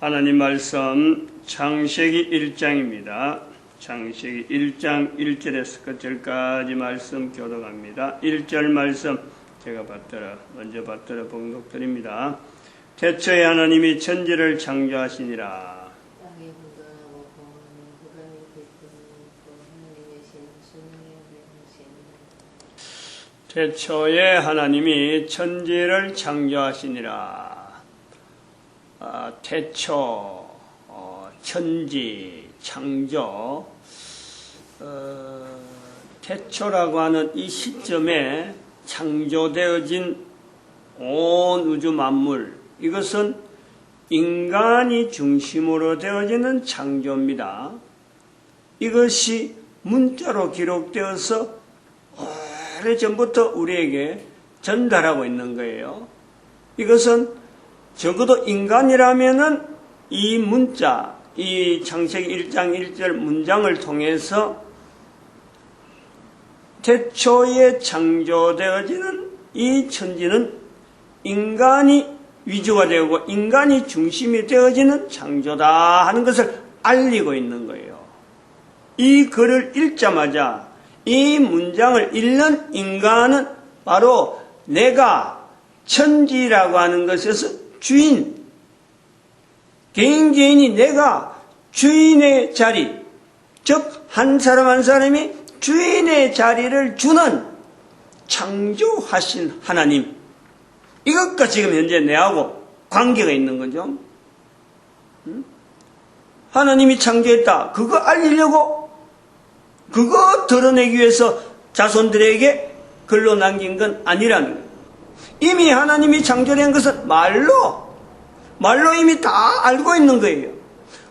하나님 말씀 창세기 1장입니다. 창세기 1장 1절에서 끝절까지 말씀 교독합니다. 1절 말씀 제가 먼저 받들어 봉독드립니다. 태초에 하나님이 천지를 창조하시니라. 태초에 하나님이 천지를 창조하시니라. 태초, 천지, 창조. 태초라고 하는 이 시점에 창조되어진 온 우주 만물, 이것은 인간이 중심으로 되어지는 창조입니다. 이것이 문자로 기록되어서 오래전부터 우리에게 전달하고 있는 거예요. 이것은 적어도 인간이라면은 이 문자, 이 창세기 1장 1절 문장을 통해서 태초에 창조되어지는 이 천지는 인간이 위주가 되고 인간이 중심이 되어지는 창조다 하는 것을 알리고 있는 거예요. 이 글을 읽자마자 이 문장을 읽는 인간은 바로 내가 천지라고 하는 것에서 주인, 개인이 내가 주인의 자리, 즉 한 사람 한 사람이 주인의 자리를 주는 창조하신 하나님, 이것과 지금 현재 내하고 관계가 있는 거죠. 하나님이 창조했다, 그거 알리려고, 그거 드러내기 위해서 자손들에게 글로 남긴 건 아니라는 거예요. 이미 하나님이 창조된 것은 말로 이미 다 알고 있는 거예요.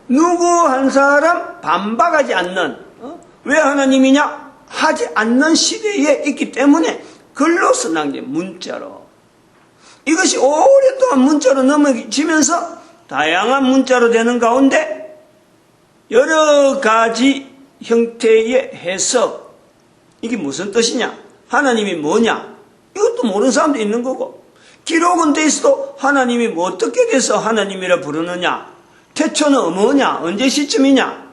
누구 한 사람 반박하지 않는, 왜 하나님이냐 하지 않는 시대에 있기 때문에 글로서 남긴 문자로, 이것이 오랫동안 문자로 넘어지면서 다양한 문자로 되는 가운데 여러 가지 형태의 해석, 이게 무슨 뜻이냐, 하나님이 뭐냐, 이것도 모르는 사람도 있는 거고, 기록은 돼 있어도 하나님이 뭐 어떻게 돼서 하나님이라 부르느냐, 태초는 뭐냐, 언제 시점이냐,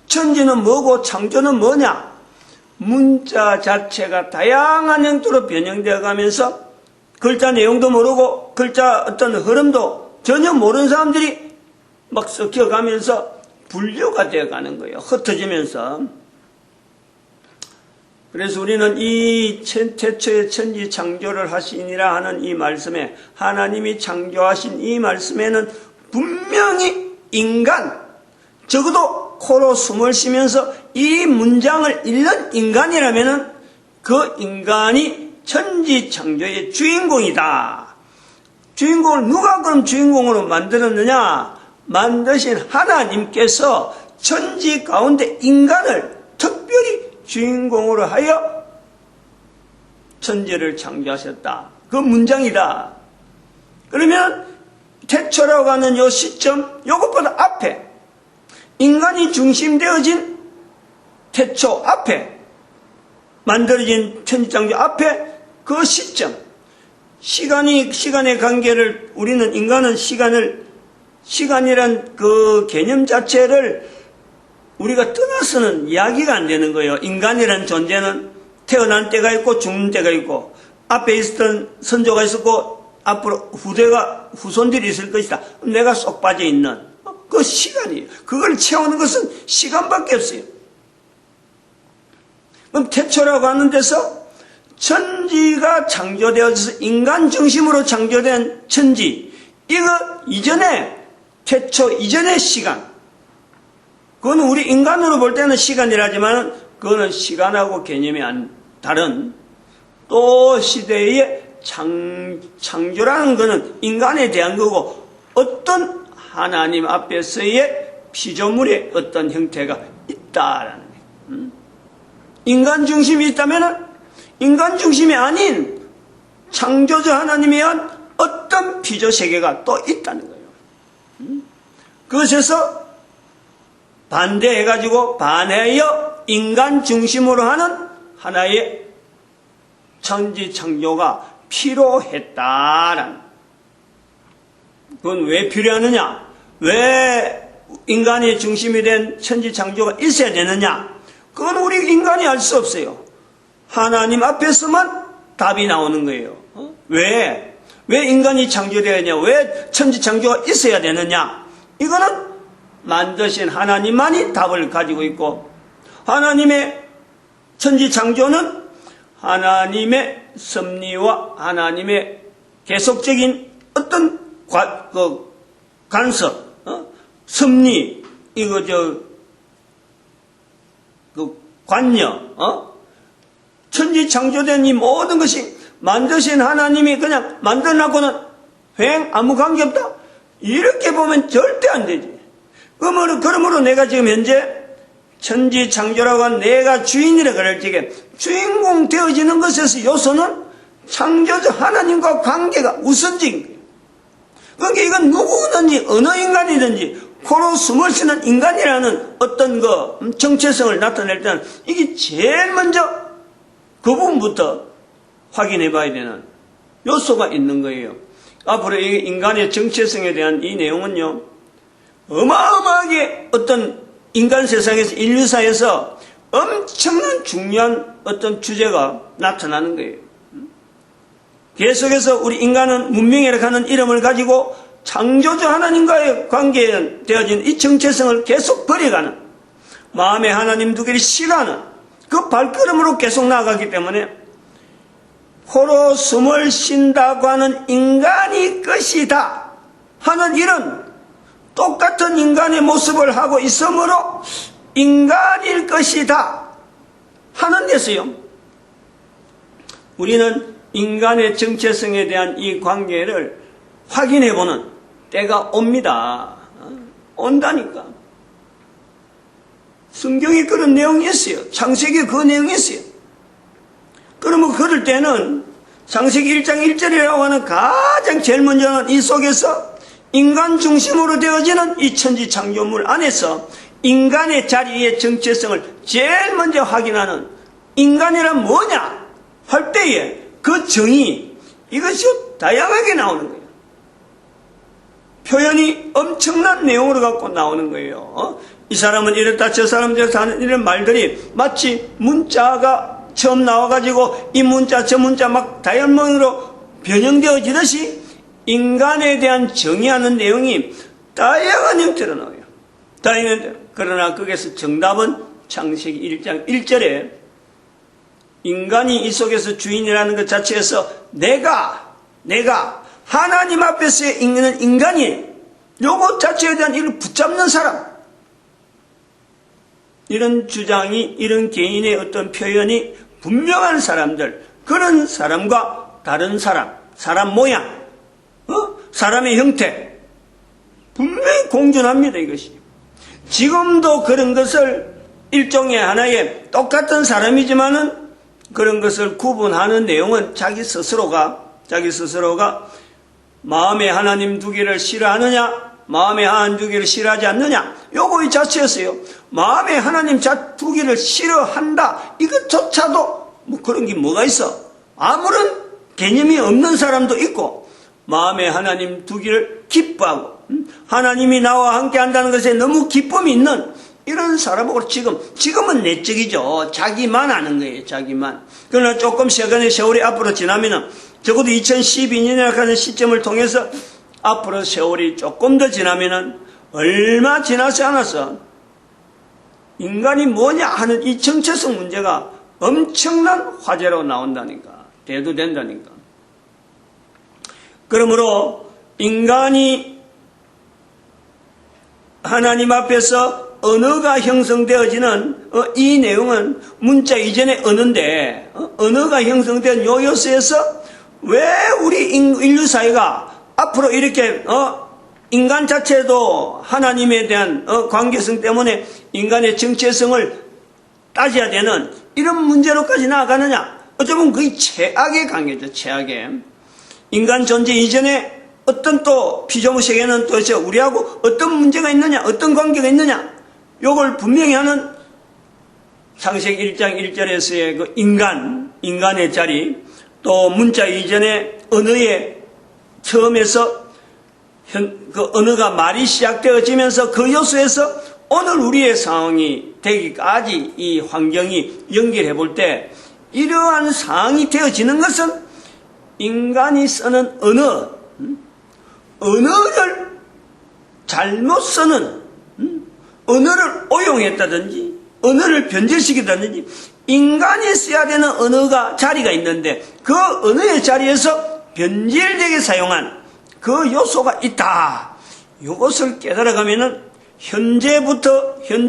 천지는 뭐고 창조는 뭐냐, 문자 자체가 다양한 형태로 변형되어 가면서 글자 내용도 모르고 글자 어떤 흐름도 전혀 모르는 사람들이 막 섞여가면서 분류가 되어 가는 거예요. 흩어지면서. 그래서 우리는 이 태초에 천지 창조를 하시니라 하는 이 말씀에, 하나님이 창조하신 이 말씀에는 분명히 인간, 적어도 코로 숨을 쉬면서 이 문장을 읽는 인간이라면은 그 인간이 천지 창조의 주인공이다. 주인공을 누가 그럼 주인공으로 만들었느냐? 만드신 하나님께서 천지 가운데 인간을 특별히 주인공으로 하여 천지를 창조하셨다. 그 문장이다. 그러면 태초라고 하는 요 시점, 요것보다 앞에 인간이 중심되어진 태초 앞에 만들어진 천지창조 앞에 그 시점, 시간의 관계를, 우리는 인간은 시간이란 그 개념 자체를 우리가 떠나서는 이야기가 안 되는 거예요. 인간이란 존재는 태어난 때가 있고 죽는 때가 있고, 앞에 있었던 선조가 있었고 앞으로 후손들이 있을 것이다. 내가 쏙 빠져 있는 그 시간이에요. 그걸 채우는 것은 시간밖에 없어요. 그럼 태초라고 하는 데서 천지가 창조되어서 인간 중심으로 창조된 천지, 이거 이전에, 태초 이전의 시간, 그건 우리 인간으로 볼 때는 시간이라지만 그거는 시간하고 개념이 다른 또 시대의 창조라는 것은 인간에 대한 거고, 어떤 하나님 앞에서의 피조물의 어떤 형태가 있다라는 거예요. 인간 중심이 있다면 인간 중심이 아닌 창조주 하나님에 의한 어떤 피조 세계가 또 있다는 거예요. 그것에서 반대해가지고 반해하여 인간 중심으로 하는 하나의 천지 창조가 필요했다라는. 그건 왜 필요하느냐? 왜 인간의 중심이 된 천지창조가 있어야 되느냐? 그건 우리 인간이 알 수 없어요. 하나님 앞에서만 답이 나오는 거예요. 왜 인간이 창조되었냐? 왜 천지창조가 있어야 되느냐? 이거는 만드신 하나님만이 답을 가지고 있고, 하나님의 천지창조는 하나님의 섭리와 하나님의 계속적인 어떤 간섭, 섭리, 관여, 천지창조된 이 모든 것이 만드신 하나님이 그냥 만들어놨고는 아무 관계없다? 이렇게 보면 절대 안 되지. 그러므로 내가 지금 현재 천지창조라고 한 내가 주인이라 그럴 적에 주인공 되어지는 것에서 요소는 창조주 하나님과 관계가 우선적인 거예요. 그러니까 이건 누구든지 어느 인간이든지 코로 숨을 쉬는 인간이라는 어떤 정체성을 나타낼 때는 이게 제일 먼저 그 부분부터 확인해 봐야 되는 요소가 있는 거예요. 앞으로 이 인간의 정체성에 대한 이 내용은요, 어마어마하게 어떤 인간 세상에서, 인류사에서 엄청난 중요한 어떤 주제가 나타나는 거예요. 계속해서 우리 인간은 문명이라고 하는 이름을 가지고 창조주 하나님과의 관계에 되어진 이 정체성을 계속 버려가는, 마음의 하나님 두 개를 싫어하는 그 발걸음으로 계속 나아가기 때문에 코로 숨을 쉰다고 하는 인간이 것이다 하는 이런 똑같은 인간의 모습을 하고 있으므로 인간일 것이다 하는 데서요, 우리는 인간의 정체성에 대한 이 관계를 확인해보는 때가 옵니다. 온다니까. 성경에 그런 내용이 있어요. 창세기에 그 내용이 있어요. 그러면 그럴 때는 창세기 1장 1절이라고 하는 가장 제일 먼저는 이 속에서 인간 중심으로 되어지는 이 천지창조물 안에서 인간의 자리의 정체성을 제일 먼저 확인하는, 인간이란 뭐냐 할 때에 그 정의, 이것이 다양하게 나오는 거예요. 표현이 엄청난 내용으로 갖고 나오는 거예요. 이 사람은 이랬다, 저 사람은 저랬다 하는 이런 말들이 마치 문자가 처음 나와가지고 이 문자 저 문자 막 다양성으로 변형되어지듯이 인간에 대한 정의하는 내용이 다양한 형태로 나와요. 그러나 거기에서 정답은 창세기 1장 1절에 인간이 이 속에서 주인이라는 것 자체에서 내가 하나님 앞에서 있는 인간이 요것 자체에 대한 이를 붙잡는 사람, 이런 주장이, 이런 개인의 어떤 표현이 분명한 사람들, 그런 사람과 다른 사람 모양, 사람의 형태 분명히 공존합니다. 이것이 지금도 그런 것을 일종의 하나의 똑같은 사람이지만은 그런 것을 구분하는 내용은 자기 스스로가 마음의 하나님 두 개를 싫어하느냐, 마음의 하나님 두 개를 싫어하지 않느냐, 요거 이 자체였어요. 마음의 하나님 두 개를 싫어한다, 이것조차도 뭐 그런 게 뭐가 있어? 아무런 개념이 없는 사람도 있고, 마음의 하나님 두 개를 기뻐하고, 하나님이 나와 함께 한다는 것에 너무 기쁨이 있는 이런 사람하고 지금은 내적이죠. 자기만 아는 거예요. 자기만. 그러나 조금 세월이 앞으로 지나면은 적어도 2012년이라고 하는 시점을 통해서 앞으로 세월이 조금 더 지나면은 얼마 지나지 않아서 인간이 뭐냐 하는 이 정체성 문제가 엄청난 화제로 나온다니까. 대두된다니까. 그러므로 인간이 하나님 앞에서 언어가 형성되어지는 이 내용은 문자 이전의 언어인데, 언어가 형성된 요 요소에서 왜 우리 인류 사회가 앞으로 이렇게 인간 자체도 하나님에 대한 관계성 때문에 인간의 정체성을 따져야 되는 이런 문제로까지 나아가느냐? 어쩌면 그게 최악의 관계죠. 최악의. 인간 존재 이전에 어떤 또 피조물 세계는 도대체 우리하고 어떤 문제가 있느냐, 어떤 관계가 있느냐, 요걸 분명히 하는 창세기 1장 1절에서의 그 인간의 자리, 또 문자 이전의 언어의 처음에서 그 언어가 말이 시작되어지면서 그 요소에서 오늘 우리의 상황이 되기까지 이 환경이 연결해 볼 때 이러한 상황이 되어지는 것은 인간이 쓰는 언어를 잘못 쓰는, 언어를 오용했다든지 언어를 변질시키다든지 인간이 써야 되는 언어가 자리가 있는데 그 언어의 자리에서 변질되게 사용한 그 요소가 있다. 이것을 깨달아가면은 현재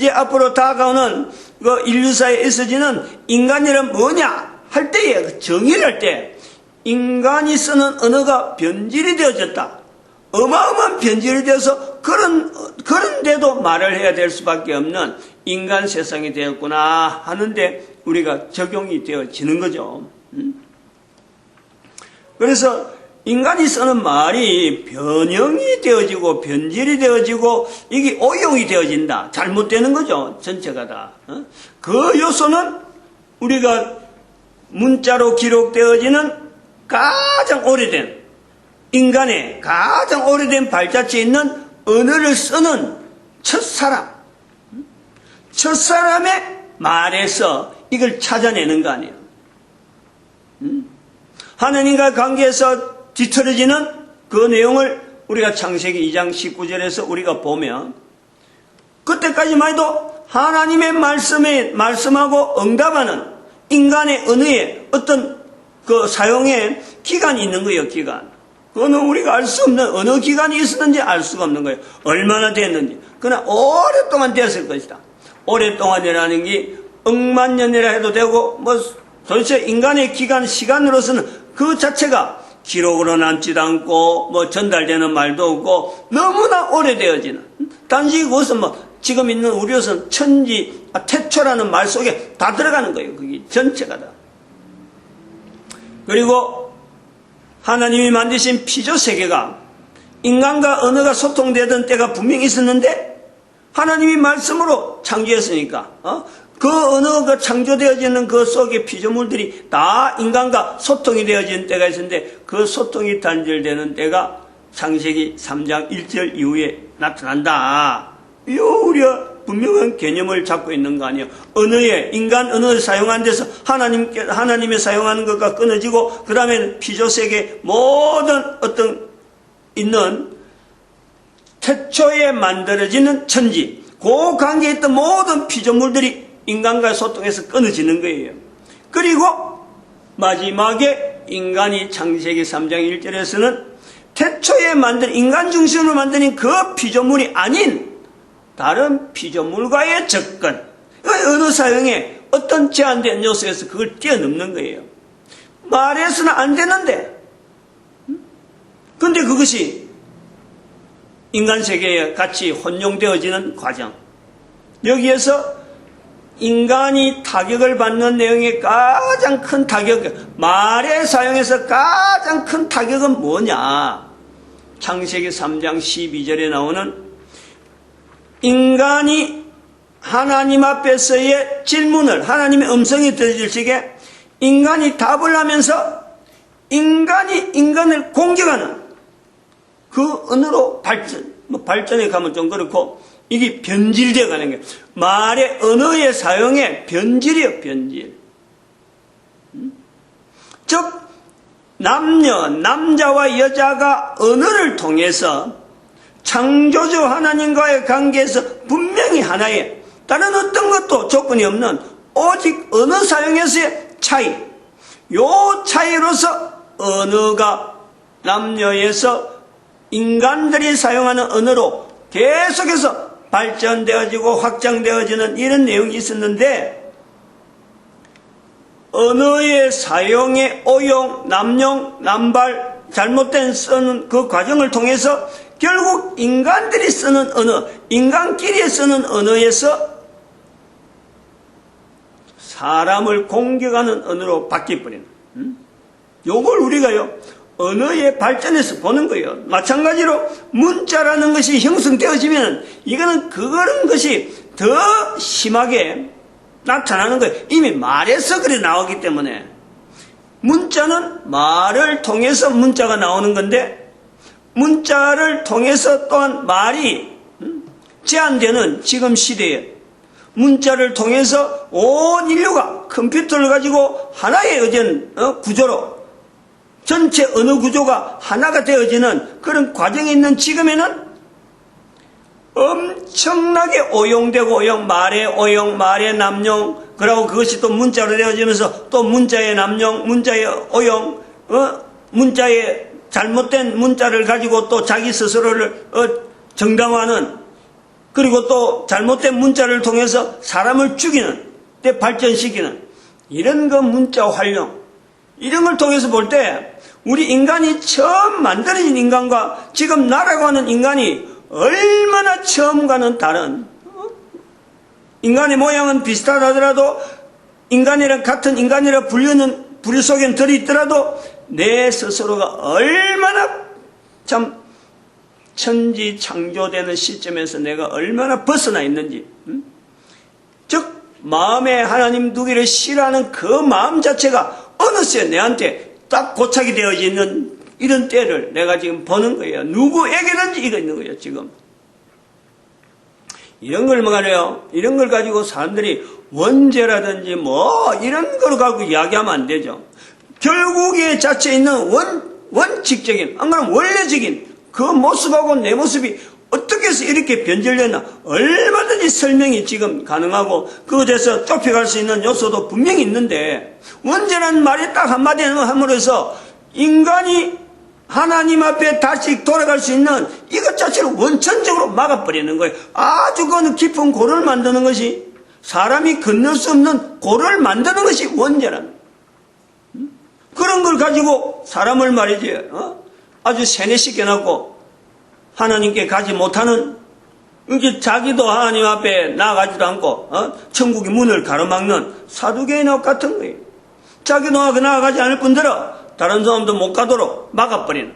앞으로 다가오는 그 인류사에 있어지는 인간이란 뭐냐 할 때에 그 정의를 할 때 인간이 쓰는 언어가 변질이 되어졌다. 어마어마한 변질이 되어서 그런데도 말을 해야 될 수밖에 없는 인간 세상이 되었구나 하는데 우리가 적용이 되어지는 거죠. 그래서 인간이 쓰는 말이 변형이 되어지고 변질이 되어지고 이게 오용이 되어진다. 잘못되는 거죠. 전체가 다. 그 요소는 우리가 문자로 기록되어지는 가장 오래된 인간의 가장 오래된 발자취에 있는 언어를 쓰는 첫사람의 말에서 이걸 찾아내는 거 아니에요. 하나님과 관계에서 뒤틀어지는 그 내용을 우리가 창세기 2장 19절에서 우리가 보면 그때까지만 해도 하나님의 말씀하고 응답하는 인간의 언어에 어떤 그 사용의 기간이 있는 거예요. 기간. 그거는 우리가 알 수 없는 어느 기간이 있었는지 알 수가 없는 거예요. 얼마나 됐는지. 그러나 오랫동안 되었을 것이다. 오랫동안이라는 게 억만 년이라 해도 되고 뭐 도대체 인간의 기간 시간으로서는 그 자체가 기록으로 남지도 않고 뭐 전달되는 말도 없고 너무나 오래되어지는 단지 그것은 뭐 지금 있는 우리로서는 태초라는 말 속에 다 들어가는 거예요. 그게 전체가 다. 그리고 하나님이 만드신 피조 세계가 인간과 언어가 소통되던 때가 분명히 있었는데 하나님이 말씀으로 창조했으니까 그 언어가 창조되어지는 그 속의 피조물들이 다 인간과 소통이 되어지는 때가 있었는데 그 소통이 단절되는 때가 창세기 3장 1절 이후에 나타난다. 이 우리가 분명한 개념을 잡고 있는 거 아니에요. 인간 언어를 사용하는 데서 하나님의 사용하는 것과 끊어지고 그 다음에는 피조세계 모든 어떤 있는 태초에 만들어지는 천지 그 관계에 있던 모든 피조물들이 인간과 소통해서 끊어지는 거예요. 그리고 마지막에 인간이 창세기 3장 1절에서는 태초에 만든 인간 중심으로 만드는 그 피조물이 아닌 다른 피조물과의 접근, 언어 사용에 어떤 제한된 요소에서 그걸 뛰어넘는 거예요. 말해서는 안 되는데 근데 그것이 인간 세계에 같이 혼용되어지는 과정. 여기에서 인간이 타격을 받는 내용의 가장 큰 타격, 말의 사용에서 가장 큰 타격은 뭐냐? 창세기 3장 12절에 나오는 인간이 하나님 앞에서의 질문을 하나님의 음성이 들려질 적에 인간이 답을 하면서 인간이 인간을 공격하는 그 언어로 발전해 가면 좀 그렇고 이게 변질되어 가는 거예요. 말의 언어의 사용에 변질이에요. 변질. 즉 남자와 여자가 언어를 통해서 창조주 하나님과의 관계에서 분명히 하나의 다른 어떤 것도 조건이 없는 오직 언어 사용에서의 차이. 요 차이로서 언어가 남녀에서 인간들이 사용하는 언어로 계속해서 발전되어지고 확장되어지는 이런 내용이 있었는데 언어의 사용의 오용, 남용, 남발, 잘못된 쓰는 그 과정을 통해서 결국 인간들이 쓰는 언어, 인간끼리 쓰는 언어에서 사람을 공격하는 언어로 바뀌어버리는 요걸 우리가요 언어의 발전에서 보는 거예요. 마찬가지로 문자라는 것이 형성되어지면 이거는 그런 것이 더 심하게 나타나는 거예요. 이미 말에서 그래 나오기 때문에 문자는 말을 통해서 문자가 나오는 건데 문자를 통해서 또한 말이 제한되는 지금 시대에 문자를 통해서 온 인류가 컴퓨터를 가지고 하나의 어전 구조로 전체 언어 구조가 하나가 되어지는 그런 과정에 있는 지금에는 엄청나게 오용되고 말의 남용, 그리고 그것이 또 문자로 되어지면서 또 문자의 남용, 문자의 오용, 문자의 잘못된 문자를 가지고 또 자기 스스로를 정당화하는, 그리고 또 잘못된 문자를 통해서 사람을 죽이는 때 발전시키는 이런 그 문자 활용, 이런 걸 통해서 볼 때 우리 인간이 처음 만들어진 인간과 지금 나라고 하는 인간이 얼마나 처음과는 다른, 인간의 모양은 비슷하더라도 인간이랑 같은 인간이라 부류 속엔 들어있더라도 내 스스로가 얼마나 참 천지 창조되는 시점에서 내가 얼마나 벗어나 있는지, 즉 마음에 하나님 두기를 싫어하는 그 마음 자체가 어느새 내한테 딱 고착이 되어 있는 이런 때를 내가 지금 보는 거예요. 누구에게든지 이거 있는 거예요, 지금. 이런 걸 말해요. 이런 걸 가지고 사람들이 원죄라든지 뭐 이런 걸 가지고 이야기하면 안 되죠. 결국에 자체에 있는 원칙적인, 안 그러면 원래적인 그 모습하고 내 모습이 어떻게 해서 이렇게 변질되나 얼마든지 설명이 지금 가능하고 그것에서 좁혀갈 수 있는 요소도 분명히 있는데, 원죄라는 말이 딱 한마디 함으로써 인간이 하나님 앞에 다시 돌아갈 수 있는 이것 자체를 원천적으로 막아버리는 거예요. 아주 그 깊은 고를 만드는 것이, 사람이 건널 수 없는 고를 만드는 것이 원죄라는, 그런 걸 가지고 사람을 말이지 아주 세뇌시켜놓고 하나님께 가지 못하는, 이게 자기도 하나님 앞에 나아가지도 않고 천국의 문을 가로막는 사두개인하고 같은 거예요. 자기도 나아가지 않을 뿐더러 다른 사람도 못 가도록 막아버리는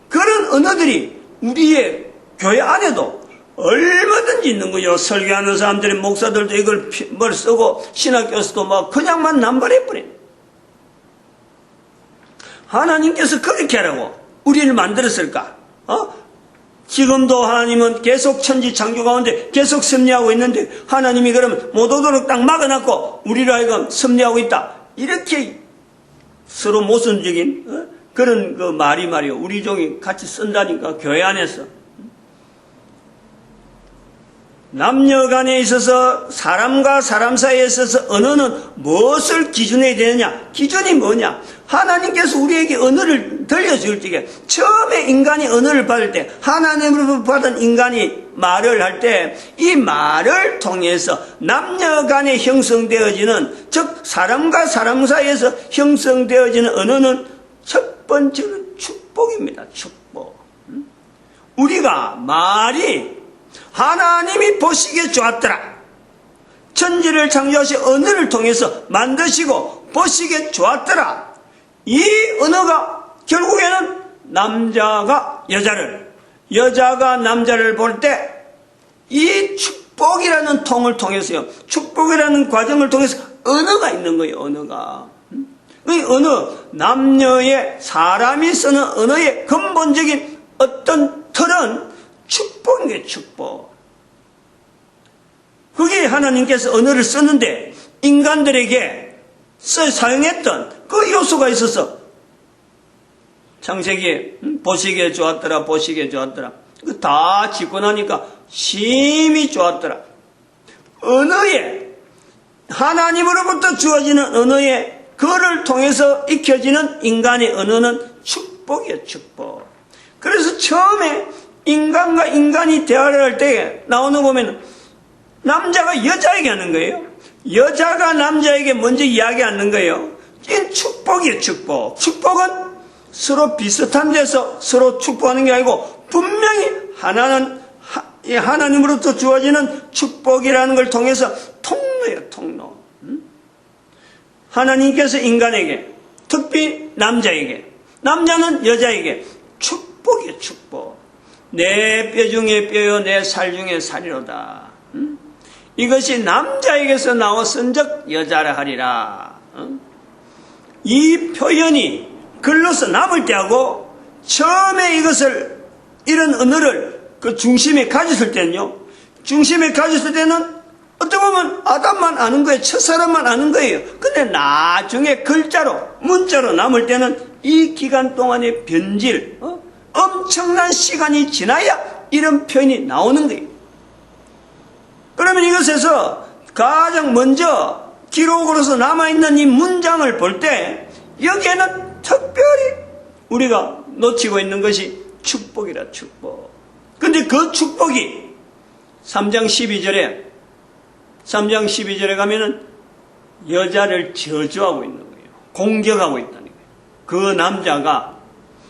그런 언어들이 우리의 교회 안에도 얼마든지 있는 거예요. 설교하는 사람들이, 목사들도 이걸 뭘 쓰고 신학교에서도 막 그냥만 남발해버리는, 하나님께서 그렇게 하라고 우리를 만들었을까? 지금도 하나님은 계속 천지 창조 가운데 계속 섭리하고 있는데, 하나님이 그러면 못 오도록 딱 막아놨고 우리를 하여금 섭리하고 있다, 이렇게 서로 모순적인 그런 그 말이요. 우리 종이 같이 쓴다니까, 교회 안에서. 남녀 간에 있어서, 사람과 사람 사이에 있어서 언어는 무엇을 기준해야 되느냐? 기준이 뭐냐? 하나님께서 우리에게 언어를 들려줄 때, 처음에 인간이 언어를 받을 때, 하나님으로부터 받은 인간이 말을 할 때, 이 말을 통해서 남녀 간에 형성되어지는, 즉 사람과 사람 사이에서 형성되어지는 언어는 첫 번째는 축복입니다. 축복. 우리가 말이 하나님이 보시기에 좋았더라, 천지를 창조하신 언어를 통해서 만드시고 보시기에 좋았더라, 이 언어가 결국에는 남자가 여자를, 여자가 남자를 볼 때 이 축복이라는 통을 통해서요, 축복이라는 과정을 통해서 언어가 있는 거예요. 언어가, 이 언어, 남녀의, 사람이 쓰는 언어의 근본적인 어떤 틀은 축복인 게 축복. 그게 하나님께서 언어를 썼는데 인간들에게 사용했던 그 요소가 있어서 창세기에 보시기에 좋았더라, 보시기에 좋았더라, 그 다 짓고 나니까 심히 좋았더라. 언어에, 하나님으로부터 주어지는 언어에, 그를 통해서 익혀지는 인간의 언어는 축복이에요. 축복. 그래서 처음에 인간과 인간이 대화를 할 때 나오는 보면 남자가 여자에게 하는 거예요. 여자가 남자에게 먼저 이야기하는 거예요. 이건 축복이에요. 축복. 축복은 서로 비슷한 데서 서로 축복하는 게 아니고 분명히 하나님으로부터 주어지는 축복이라는 걸 통해서 통로예요. 통로. 하나님께서 인간에게, 특히 남자에게, 남자는 여자에게 축복이에요. 축복. 내 뼈 중에 뼈요, 내 살 중에 살이로다. 이것이 남자에게서 나왔은즉 여자라 하리라. 이 표현이 글로서 남을 때하고 처음에 이것을 이런 언어를 그 중심에 가졌을 때는요, 중심에 가졌을 때는 어떻게 보면 아담만 아는 거예요. 첫사람만 아는 거예요. 근데 나중에 글자로, 문자로 남을 때는 이 기간 동안의 변질, 엄청난 시간이 지나야 이런 표현이 나오는 거예요. 그러면 이것에서 가장 먼저 기록으로서 남아있는 이 문장을 볼 때 여기에는 특별히 우리가 놓치고 있는 것이 축복이라, 축복. 근데 그 축복이 3장 12절에 가면은 여자를 저주하고 있는 거예요. 공격하고 있다는 거예요. 그 남자가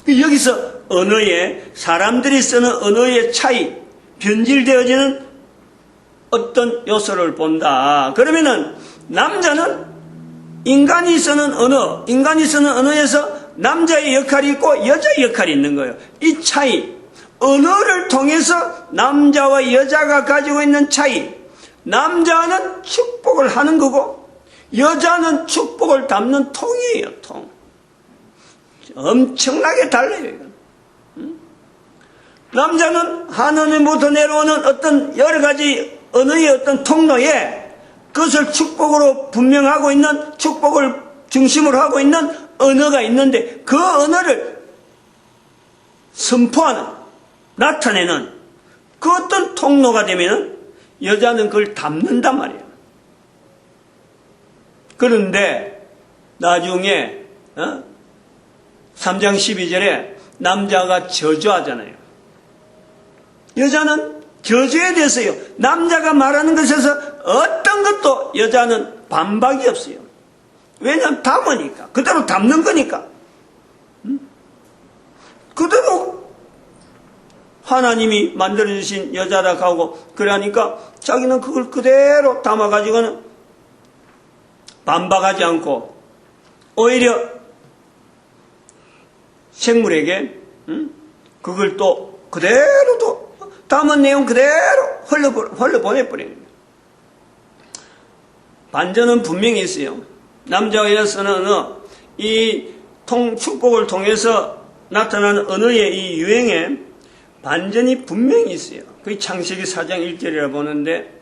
여기서 언어의, 사람들이 쓰는 언어의 차이, 변질되어지는 어떤 요소를 본다. 그러면은 남자는 인간이 쓰는 언어에서 남자의 역할이 있고 여자의 역할이 있는 거예요. 이 차이, 언어를 통해서 남자와 여자가 가지고 있는 차이, 남자는 축복을 하는 거고 여자는 축복을 담는 통이에요. 통. 엄청나게 달라요. 이건. 남자는 하나님부터 내려오는 어떤 여러 가지 언어의 어떤 통로에 그것을 축복으로 분명하고 있는, 축복을 중심으로 하고 있는 언어가 있는데 그 언어를 선포하는, 나타내는 그 어떤 통로가 되면은 여자는 그걸 담는단 말이에요. 그런데 나중에 3장 12절에 남자가 저주하잖아요. 여자는 저주에 대해서요, 남자가 말하는 것에서 어떤 것도 여자는 반박이 없어요. 왜냐하면 담으니까, 그대로 담는 거니까. 그대로 하나님이 만들어주신 여자라 하고 그러니까 자기는 그걸 그대로 담아가지고는 반박하지 않고 오히려 생물에게 그걸 또 그대로 또 담은 내용 그대로 흘러보내버리는 거예요. 반전은 분명히 있어요. 남자와 여자는 이 축복을 통해서 나타나는 언어의 이 유행에 반전이 분명히 있어요. 그게 창세기 4장 1절이라 보는데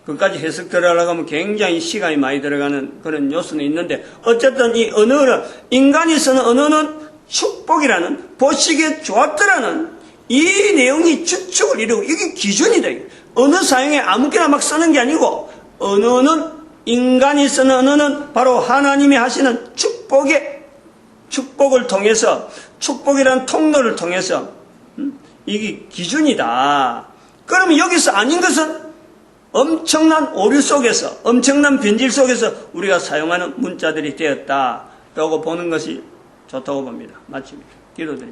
그까지 해석 들어가려고 하면 굉장히 시간이 많이 들어가는 그런 요소는 있는데 어쨌든 이 언어는, 인간이 쓰는 언어는 축복이라는, 보시기에 좋았더라는 이 내용이 주축을 이루고 이게 기준이다. 언어 사용에 아무렇게나 막 쓰는 게 아니고 언어는, 인간이 쓰는 언어는 바로 하나님이 하시는 축복을 통해서, 축복이라는 통로를 통해서 이게 기준이다. 그러면 여기서 아닌 것은 엄청난 오류 속에서, 엄청난 변질 속에서 우리가 사용하는 문자들이 되었다라고 보는 것이 좋다고 봅니다. 마칩니다. 기도드립니다.